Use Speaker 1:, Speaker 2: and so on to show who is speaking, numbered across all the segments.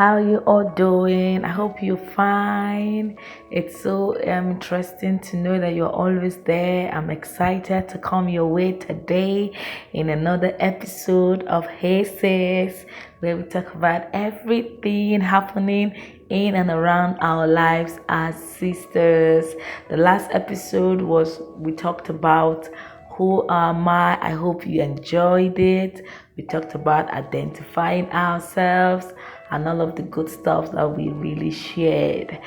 Speaker 1: How you all doing? I hope you're fine. It's so interesting to know that you're always there. I'm excited to come your way today in another episode of Hey Sis, where we talk about everything happening in and around our lives as sisters. The last episode was we talked about who am I? Hope you enjoyed it. We talked about identifying ourselves and all of the good stuff that we really shared.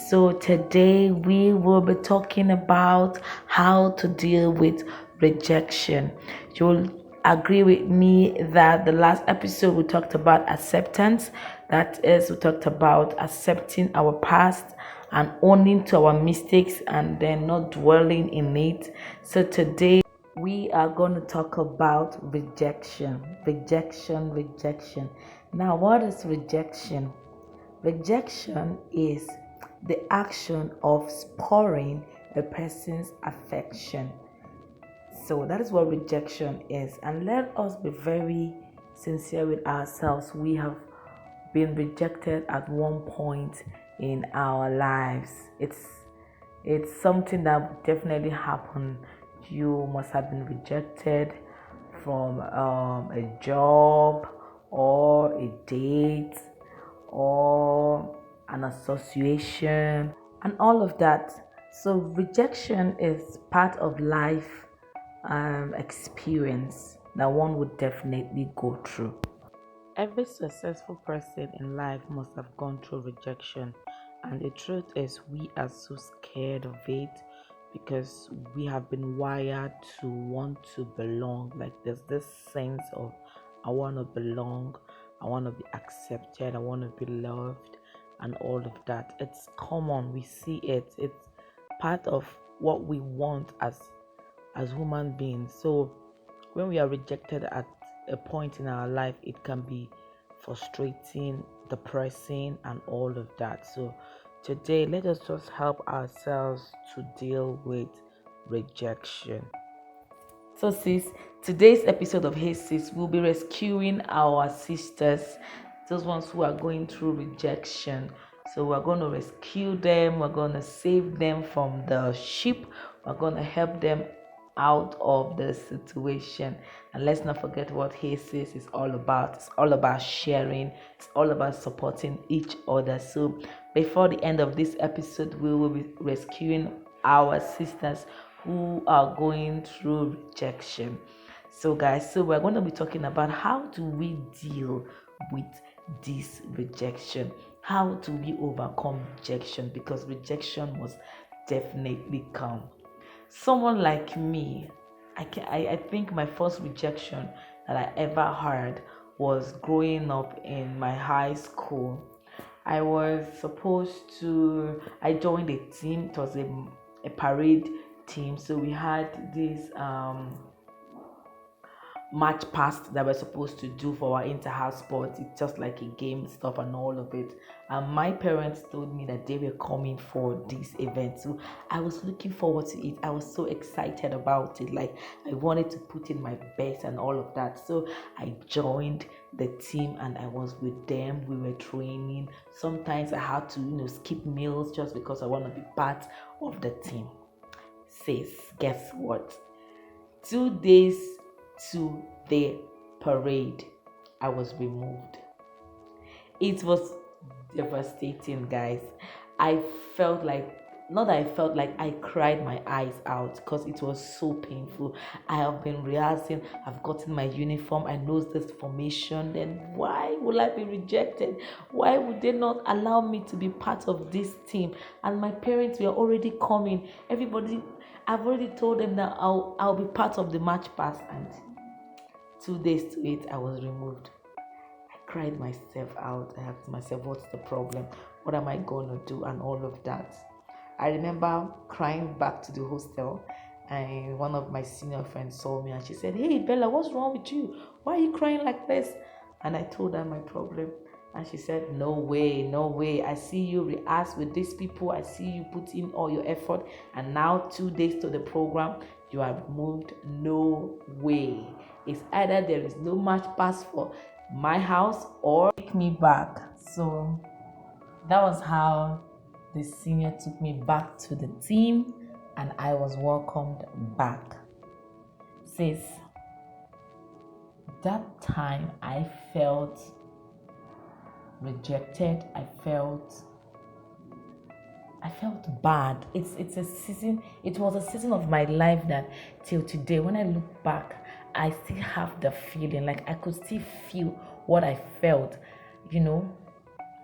Speaker 1: So today we will be talking about how to deal with rejection. You'll agree with me that the last episode we talked about acceptance. That is, we talked about accepting our past and owning to our mistakes and then not dwelling in it. So today we are going to talk about rejection. Rejection. Now, what is rejection? Rejection is the action of spurring a person's affection. So that is what rejection is. And let us be very sincere with ourselves. We have been rejected at one point in our lives. It's something that definitely happened. You must have been rejected from a job or a date or an association and all of that. So rejection is part of life experience that one would definitely go through. Every successful person in life must have gone through rejection, and the truth is, we are so scared of it because we have been wired to want to belong. Like, there's this sense of, I want to belong, I want to be accepted, I want to be loved, and all of that. It's common, we see it, it's part of what we want as human beings. So when we are rejected at a point in our life, it can be frustrating, depressing, and all of that. So today, let us just help ourselves to deal with rejection. So, sis, today's episode of Hey Sis will be rescuing our sisters, those ones who are going through rejection. So, we're going to rescue them, we're going to save them from the ship, we're going to help them out of the situation. And let's not forget what Hey Sis is all about. It's all about sharing, it's all about supporting each other. So, before the end of this episode, we will be rescuing our sisters who are going through rejection. So guys, so we're going to be talking about how do we deal with this rejection? How do we overcome rejection? Because rejection must definitely come. Someone like me, I think my first rejection that I ever heard was growing up in my high school. I joined a team. It was a parade team. So we had this match past that we're supposed to do for our inter-house sports. It's just like a game stuff and all of it. And my parents told me that they were coming for this event. So I was looking forward to it. I was so excited about it. Like, I wanted to put in my best and all of that. So I joined the team and I was with them. We were training. Sometimes I had to, skip meals just because I want to be part of the team. Sis, guess what? 2 days to the parade, I was removed. It was devastating, guys. I felt like, not that I felt like, I cried my eyes out because it was so painful. I have been rehearsing, I've gotten my uniform, I know this formation. Then why will I be rejected? Why would they not allow me to be part of this team? And my parents were already coming. Everybody, I've already told them that I'll be part of the match pass, and 2 days to it, I was removed. I cried myself out. I asked myself, what's the problem? What am I going to do? And all of that. I remember crying back to the hostel, and one of my senior friends saw me and she said, "Hey, Bella, what's wrong with you? Why are you crying like this?" And I told her my problem. And she said, no way. I see you rehearse with these people. I see you put in all your effort. And now 2 days to the program, you are removed. No way. It's either there is no match pass for my house or take me back. So that was how the senior took me back to the team and I was welcomed back. Sis, that time I felt rejected. I felt bad. It's a season. It was a season of my life that till today, when I look back, I still have the feeling. Like I could still feel what I felt, you know,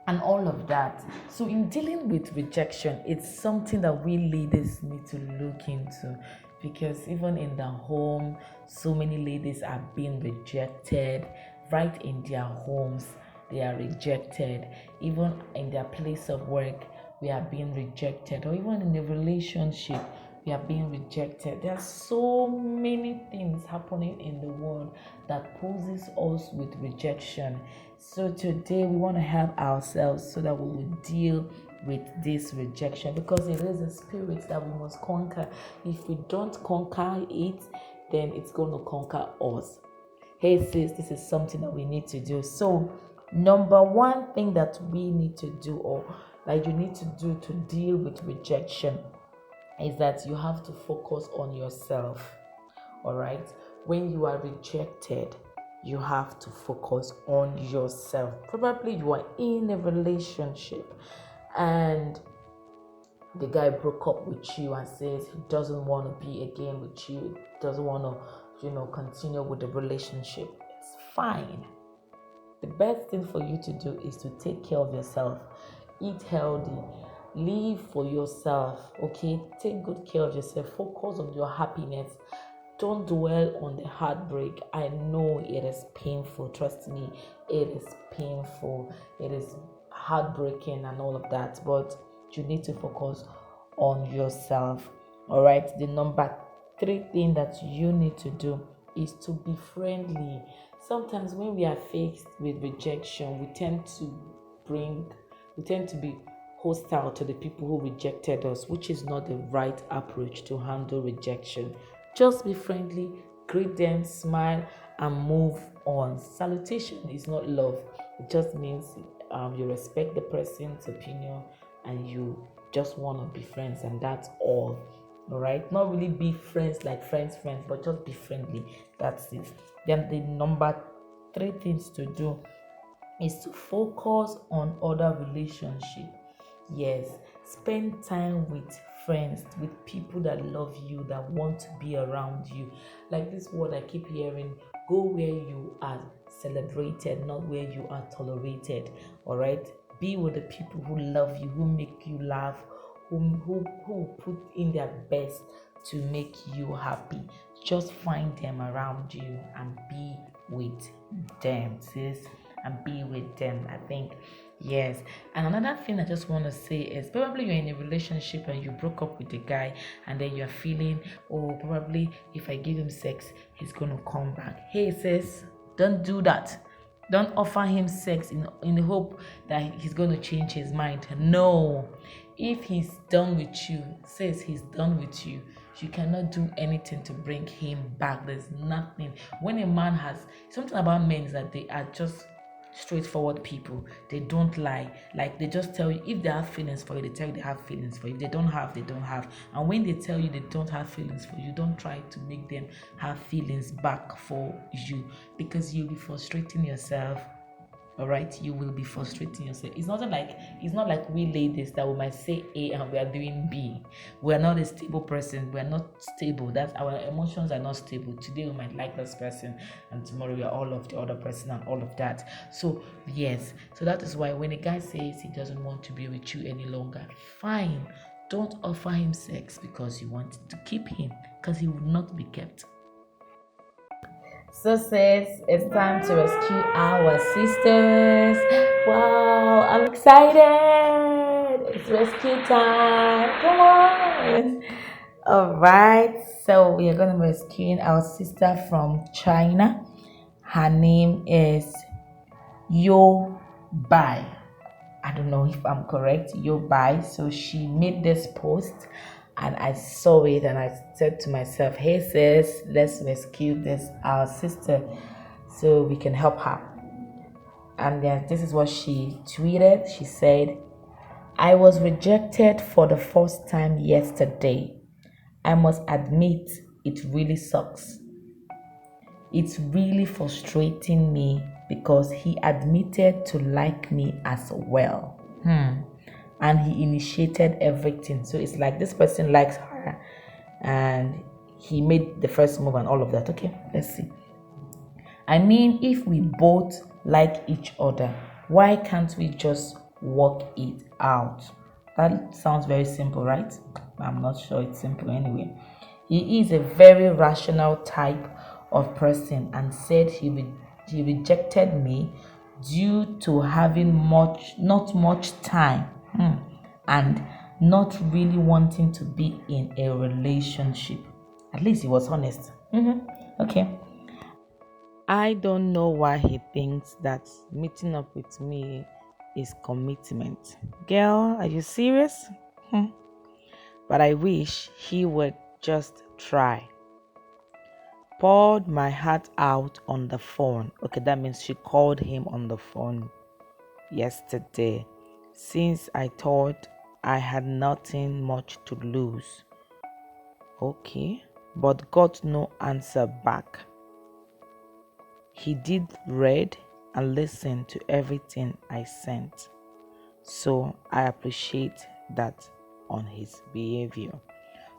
Speaker 1: and all of that. So in dealing with rejection, it's something that we ladies need to look into, because even in the home, so many ladies are being rejected right in their homes. They are rejected even in their place of work. We are being rejected, or even in a relationship we are being rejected. There are so many things happening in the world that poses us with rejection. So today we want to help ourselves so that we will deal with this rejection, because it is a spirit that we must conquer. If we don't conquer it, then it's going to conquer us. Hey sis, this is something that we need to do. So number one thing that we need to do, or that you need to do to deal with rejection, is that you have to focus on yourself. All right, when you are rejected, you have to focus on yourself. Probably you are in a relationship and the guy broke up with you and says he doesn't want to be again with you, doesn't want to, continue with the relationship. It's fine. The best thing for you to do is to take care of yourself. Eat healthy. Live for yourself. Okay? Take good care of yourself. Focus on your happiness. Don't dwell on the heartbreak. I know it is painful. Trust me, it is painful. It is heartbreaking and all of that. But you need to focus on yourself. All right? The number 3 thing that you need to do is to be friendly. Sometimes when we are faced with rejection, we tend to be hostile to the people who rejected us, which is not the right approach to handle rejection. Just be friendly, greet them, smile, and move on. Salutation is not love. It just means you respect the person's opinion and you just want to be friends, and that's all. All right, not really be friends like friends, but just be friendly. That's it. Then the number 3 things to do is to focus on other relationships. Yes, spend time with friends, with people that love you, that want to be around you. Like this word I keep hearing, go where you are celebrated, not where you are tolerated. All right, be with the people who love you, who make you laugh, who put in their best to make you happy. Just find them around you and be with them, sis, and be with them. I think, yes. And another thing I just want to say is, probably you're in a relationship and you broke up with the guy, and then you're feeling, oh, probably if I give him sex, he's gonna come back. Hey sis, don't do that. Don't offer him sex in the hope that he's going to change his mind. No. If he's done with you, says he's done with you, you cannot do anything to bring him back. There's nothing. When a man has, something about men is that they are just straightforward people. They don't lie. Like, they just tell you if they have feelings for you, they tell you they have feelings for you. If they don't have, they don't have. And when they tell you they don't have feelings for you, don't try to make them have feelings back for you, because you'll be frustrating yourself. All right, you will be frustrating yourself. It's not like we ladies that we might say A and we are doing B. We are not a stable person. We are not stable. That's, our emotions are not stable. Today we might like this person and tomorrow we are all of the other person and all of that. So yes, so that is why when a guy says he doesn't want to be with you any longer, fine. Don't offer him sex because you want to keep him, because he will not be kept. So sis, it's time to rescue our sisters. Wow, I'm excited. It's rescue time. Come on. All right. So we are going to be rescuing our sister from China. Her name is Yo Bai. I don't know if I'm correct, Yobai. So she made this post and I saw it and I said to myself, hey sis, let's rescue this our sister so we can help her. And then this is what she tweeted. She said, I was rejected for the first time yesterday. I must admit, it really sucks. It's really frustrating me because he admitted to like me as well. And he initiated everything. So it's like this person likes her and he made the first move and all of that. Okay, let's see. I mean, if we both like each other, why can't we just work it out? That sounds very simple, right? I'm not sure it's simple anyway. He is a very rational type of person and said he rejected me due to having not much time and not really wanting to be in a relationship. At least he was honest. Okay. I don't know why he thinks that meeting up with me is commitment. Girl, are you serious? But I wish he would just try. Poured my heart out on the phone. Okay, that means she called him on the phone yesterday since I thought I had nothing much to lose. Okay, but got no answer back. He did read and listen to everything I sent. So I appreciate that on his behavior.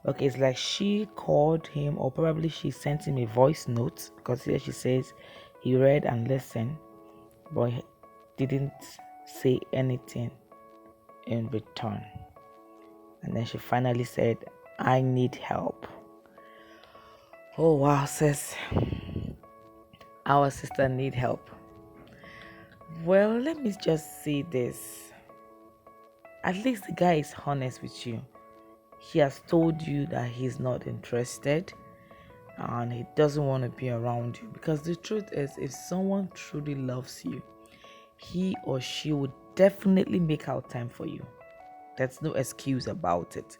Speaker 1: Okay, it's like she called him, or probably she sent him a voice note because here she says he read and listened, but he didn't say anything in return. And then she finally said, I need help. Oh wow, sis. Our sister need help. Well, let me just say this. At least the guy is honest with you. He has told you that he's not interested and he doesn't want to be around you. Because the truth is, if someone truly loves you, he or she would definitely make out time for you. There's no excuse about it.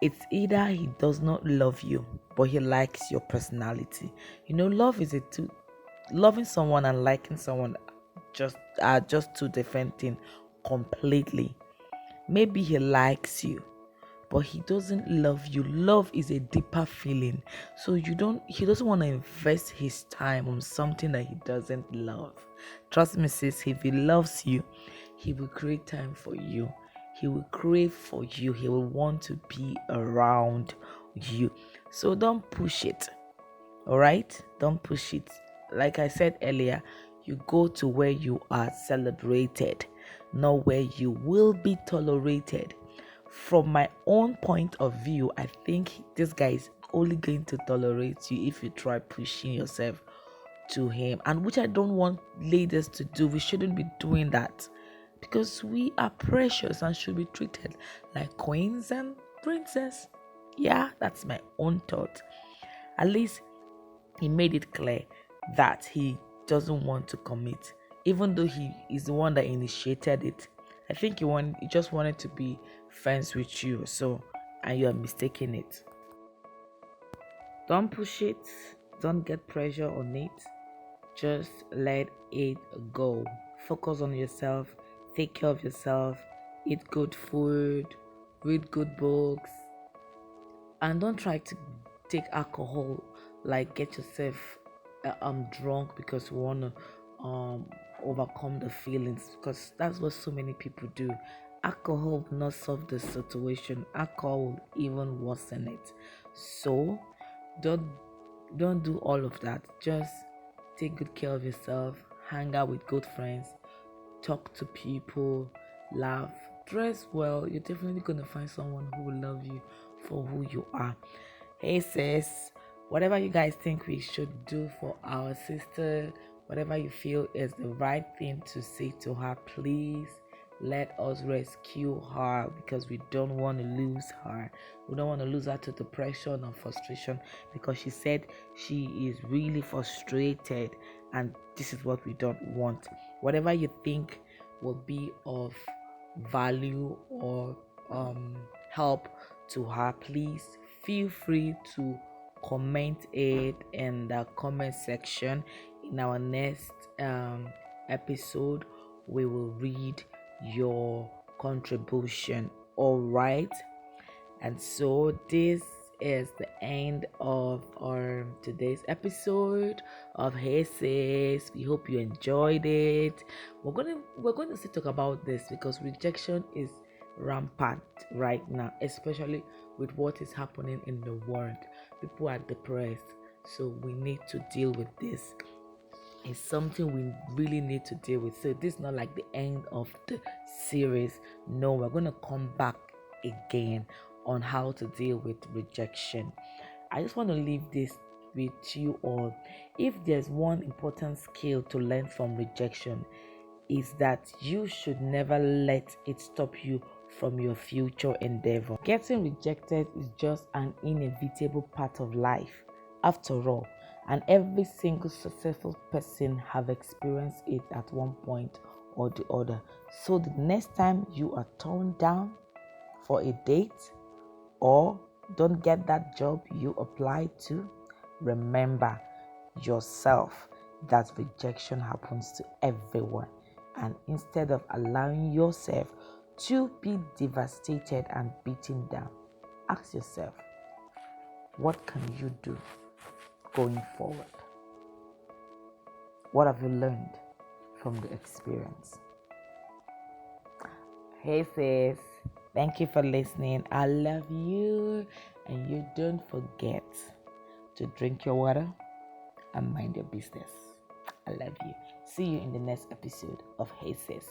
Speaker 1: It's either he does not love you, but he likes your personality. Love is loving someone and liking someone are just two different things completely. Maybe he likes you, but he doesn't love you. Love is a deeper feeling. So he doesn't want to invest his time on something that he doesn't love. Trust me, sis, if he loves you, he will create time for you. He will crave for you. He will want to be around you. So don't push it. All right? Don't push it. Like I said earlier, you go to where you are celebrated, not where you will be tolerated. From my own point of view, I think this guy is only going to tolerate you if you try pushing yourself to him, and which I don't want ladies to do. We shouldn't be doing that because we are precious and should be treated like queens and princess. Yeah, that's my own thought. At least he made it clear that he doesn't want to commit, even though he is the one that initiated it. I think he just wanted to be friends with you, and you are mistaking it. Don't push it, don't get pressure on it. Just let it go. Focus on yourself, take care of yourself, eat good food, read good books, and don't try to take alcohol, like get yourself drunk because you want to overcome the feelings, because that's what so many people do. Alcohol will not solve the situation. Alcohol will even worsen it. So don't don't do all of that. Just take good care of yourself, hang out with good friends, talk to people, laugh, dress well. You're definitely going to find someone who will love you for who you are. Hey sis, whatever you guys think we should do for our sister, whatever you feel is the right thing to say to her, please let us rescue her, because we don't want to lose her. We don't want to lose her to depression and frustration, because she said she is really frustrated, and this is what we don't want. Whatever you think will be of value or help to her, please feel free to comment it in the comment section in our next episode, we will read your contribution. All right. And so this is the end of our today's episode of Hey Sis. We hope you enjoyed it. We're going to still talk about this because rejection is rampant right now, especially with what is happening in the world. People are depressed, so we need to deal with this. It's something we really need to deal with. So this is not like the end of the series. No, we're going to come back again on how to deal with rejection. I just want to leave this with you all. If there's one important skill to learn from rejection, is that you should never let it stop you from your future endeavor. Getting rejected is just an inevitable part of life. After all, and every single successful person have experienced it at one point or the other. So the next time you are turned down for a date or don't get that job you applied to, remember yourself that rejection happens to everyone. And instead of allowing yourself to be devastated and beaten down, ask yourself, what can you do going forward? What have you learned from the experience? Hey sis, thank you for listening. I love you. And you don't forget to drink your water and mind your business. I love you. See you in the next episode of Hey Sis.